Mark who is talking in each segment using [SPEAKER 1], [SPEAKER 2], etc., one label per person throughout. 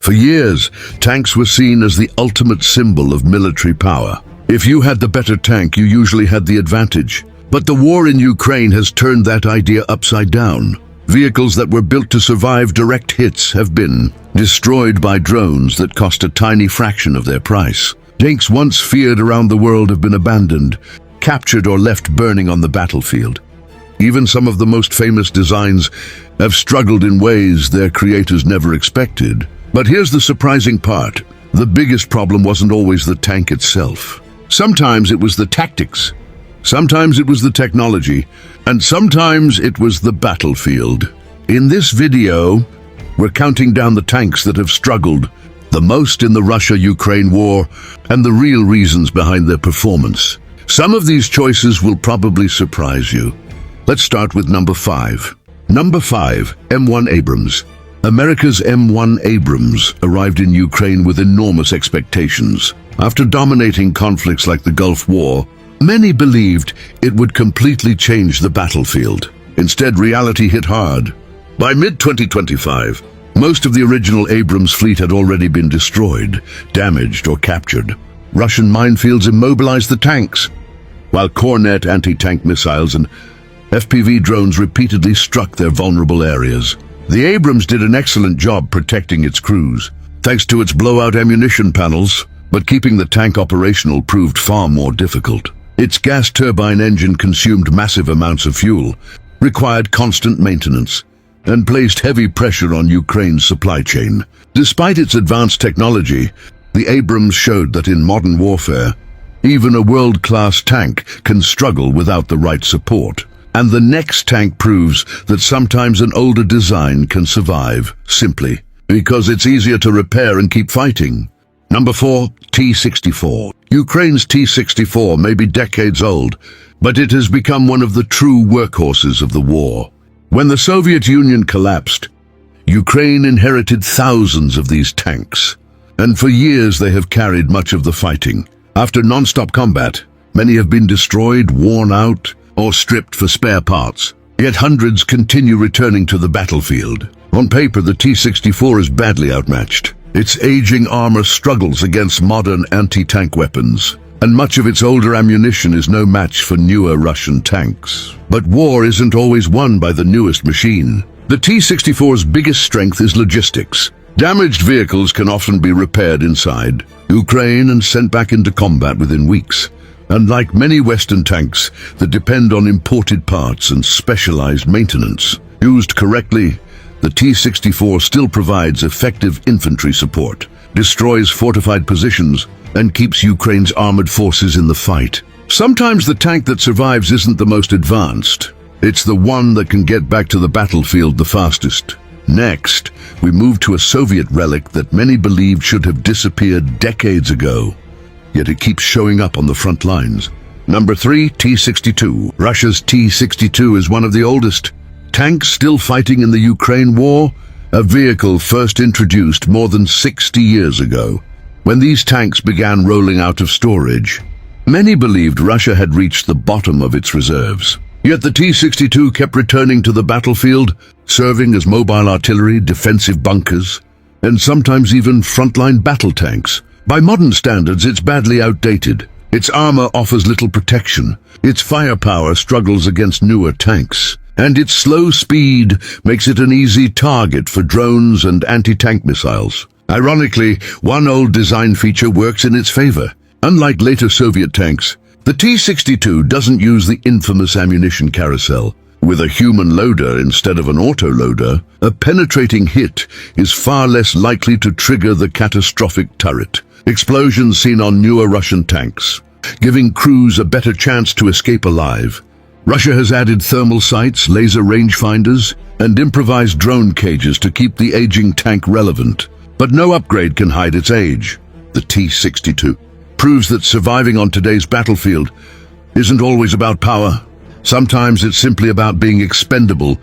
[SPEAKER 1] For years, tanks were seen as the ultimate symbol of military power. If you had the better tank, you usually had the advantage. But the war in Ukraine has turned that idea upside down. Vehicles that were built to survive direct hits have been destroyed by drones that cost a tiny fraction of their price. Tanks once feared around the world have been abandoned, captured or left burning on the battlefield. Even some of the most famous designs have struggled in ways their creators never expected. But here's the surprising part. The biggest problem wasn't always the tank itself. Sometimes it was the tactics. Sometimes it was the technology, and sometimes it was the battlefield. In this video, we're counting down the tanks that have struggled the most in the Russia-Ukraine war and the real reasons behind their performance. Some of these choices will probably surprise you. Let's start with number 5. Number 5, M1 Abrams. America's M1 Abrams arrived in Ukraine with enormous expectations. After dominating conflicts like the Gulf War, many believed it would completely change the battlefield. Instead, reality hit hard. By mid-2025, most of the original Abrams fleet had already been destroyed, damaged, or captured. Russian minefields immobilized the tanks, while Kornet anti-tank missiles and FPV drones repeatedly struck their vulnerable areas. The Abrams did an excellent job protecting its crews, thanks to its blowout ammunition panels, but keeping the tank operational proved far more difficult. Its gas turbine engine consumed massive amounts of fuel, required constant maintenance, and placed heavy pressure on Ukraine's supply chain. Despite its advanced technology, the Abrams showed that in modern warfare, even a world-class tank can struggle without the right support. And the next tank proves that sometimes an older design can survive, simply because it's easier to repair and keep fighting. Number 4, T-64. Ukraine's T-64 may be decades old, but it has become one of the true workhorses of the war. When the Soviet Union collapsed, Ukraine inherited thousands of these tanks, and for years they have carried much of the fighting. After non-stop combat, many have been destroyed, worn out, or stripped for spare parts. Yet hundreds continue returning to the battlefield. On paper, the T-64 is badly outmatched. Its aging armor struggles against modern anti-tank weapons, and much of its older ammunition is no match for newer Russian tanks. But war isn't always won by the newest machine. The T-64's biggest strength is logistics. Damaged vehicles can often be repaired inside Ukraine and sent back into combat within weeks. Unlike many Western tanks that depend on imported parts and specialized maintenance, used correctly, the T-64 still provides effective infantry support, destroys fortified positions, and keeps Ukraine's armored forces in the fight. Sometimes the tank that survives isn't the most advanced. It's the one that can get back to the battlefield the fastest. Next, we move to a Soviet relic that many believed should have disappeared decades ago. Yet it keeps showing up on the front lines. Number 3, T-62. Russia's T-62 is one of the oldest tanks still fighting in the Ukraine war, a vehicle first introduced more than 60 years ago. When these tanks began rolling out of storage, many believed Russia had reached the bottom of its reserves. Yet the T-62 kept returning to the battlefield, serving as mobile artillery, defensive bunkers, and sometimes even frontline battle tanks. By modern standards, it's badly outdated. Its armor offers little protection. Its firepower struggles against newer tanks. And its slow speed makes it an easy target for drones and anti-tank missiles. Ironically, one old design feature works in its favor. Unlike later Soviet tanks, the T-62 doesn't use the infamous ammunition carousel. With a human loader instead of an autoloader, a penetrating hit is far less likely to trigger the catastrophic turret explosions seen on newer Russian tanks, giving crews a better chance to escape alive. Russia has added thermal sights, laser rangefinders, and improvised drone cages to keep the aging tank relevant. But no upgrade can hide its age. The T-62 proves that surviving on today's battlefield isn't always about power. Sometimes it's simply about being expendable.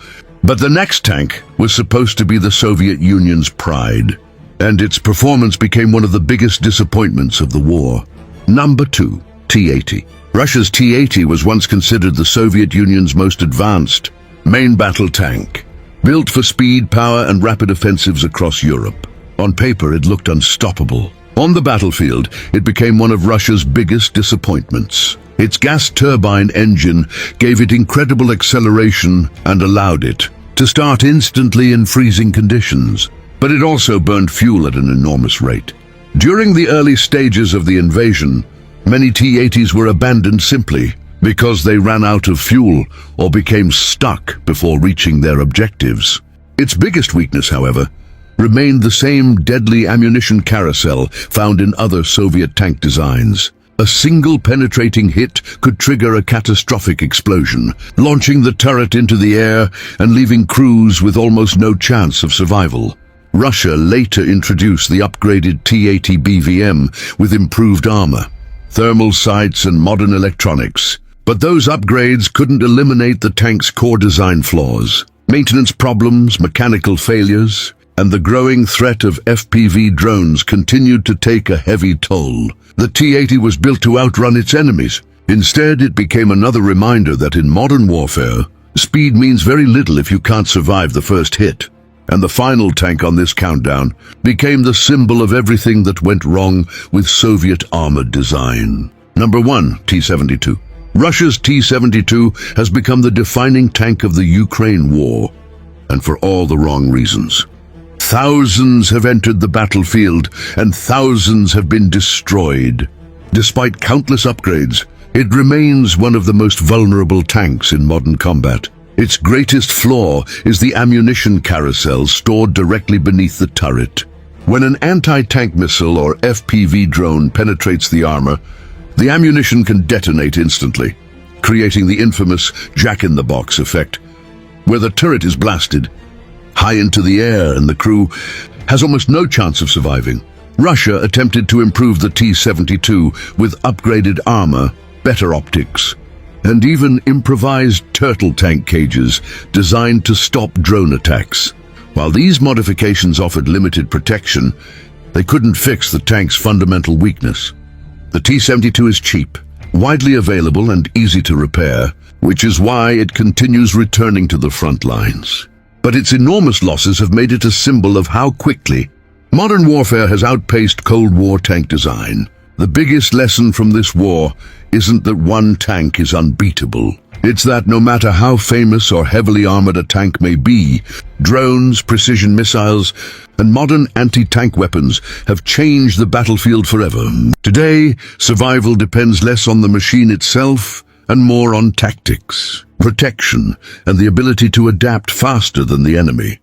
[SPEAKER 1] But the next tank was supposed to be the Soviet Union's pride, and its performance became one of the biggest disappointments of the war. Number 2, T-80. Russia's T-80 was once considered the Soviet Union's most advanced main battle tank, built for speed, power, and rapid offensives across Europe. On paper, it looked unstoppable. On the battlefield, it became one of Russia's biggest disappointments. Its gas turbine engine gave it incredible acceleration and allowed it to start instantly in freezing conditions. But it also burned fuel at an enormous rate. During the early stages of the invasion, many T-80s were abandoned simply because they ran out of fuel or became stuck before reaching their objectives. Its biggest weakness, however, remained the same deadly ammunition carousel found in other Soviet tank designs. A single penetrating hit could trigger a catastrophic explosion, launching the turret into the air and leaving crews with almost no chance of survival. Russia later introduced the upgraded T-80 BVM with improved armor, thermal sights and modern electronics. But those upgrades couldn't eliminate the tank's core design flaws. Maintenance problems, mechanical failures, and the growing threat of FPV drones continued to take a heavy toll. The T-80 was built to outrun its enemies. Instead, it became another reminder that in modern warfare, speed means very little if you can't survive the first hit. And the final tank on this countdown became the symbol of everything that went wrong with Soviet armored design. Number 1, T-72. Russia's T-72 has become the defining tank of the Ukraine war, and for all the wrong reasons. Thousands have entered the battlefield, and thousands have been destroyed. Despite countless upgrades, it remains one of the most vulnerable tanks in modern combat. Its greatest flaw is the ammunition carousel stored directly beneath the turret. When an anti-tank missile or FPV drone penetrates the armor, the ammunition can detonate instantly, creating the infamous jack-in-the-box effect, where the turret is blasted high into the air and the crew has almost no chance of surviving. Russia attempted to improve the T-72 with upgraded armor, better optics, and even improvised turtle tank cages designed to stop drone attacks. While these modifications offered limited protection, they couldn't fix the tank's fundamental weakness. The T-72 is cheap, widely available and easy to repair, which is why it continues returning to the front lines. But its enormous losses have made it a symbol of how quickly modern warfare has outpaced Cold War tank design. The biggest lesson from this war isn't that one tank is unbeatable. It's that no matter how famous or heavily armored a tank may be, drones, precision missiles, and modern anti-tank weapons have changed the battlefield forever. Today, survival depends less on the machine itself and more on tactics, protection, and the ability to adapt faster than the enemy.